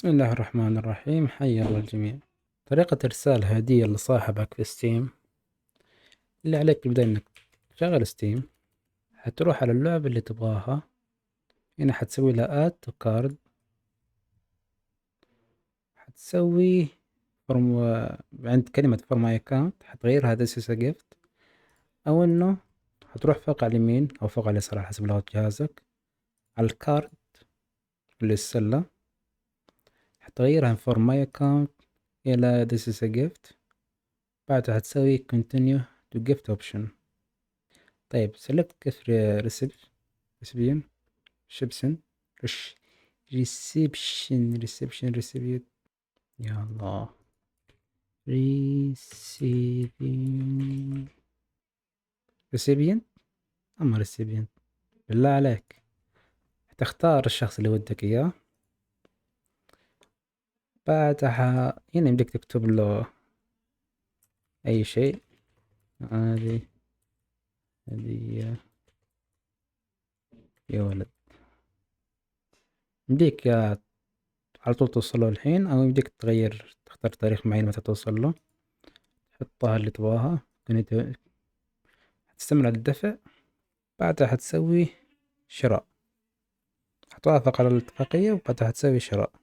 بسم الله الرحمن الرحيم، حيا الله الجميع. طريقة إرسال هدية لصاحبك في ستيم. اللي عليك تبدأ إنك تشغل ستيم، حتروح على اللعبة اللي تبغاها. هنا حتسوي لها آد تو كارد، حتسوي فرم عند كلمة فور ماي أكاونت حتغيرها this is a gift، أو إنه حتروح فوق على اليمين أو فوق على اليسار على حسب لغة جهازك، على الكارد اللي السلة، حتغيرها من فور ماي أكاونت إلى this is a gift. بعدها حتسوي continue to gift option. طيب select كيف recipient reception رش reception يا الله recipient أما recipient بالله عليك تختار الشخص اللي ودك إياه. بعدها هنا يمديك تكتب له أي شيء. هذه هدية يا ولد. يمديك يا على طول توصل له الحين، أو يمديك تختار تاريخ معين متى توصل له، تحطها اللي تبغاها. حتستمر على الدفع. بعدها حتسوي شراء، حتوافق على الاتفاقية وبعدها حتسوي شراء.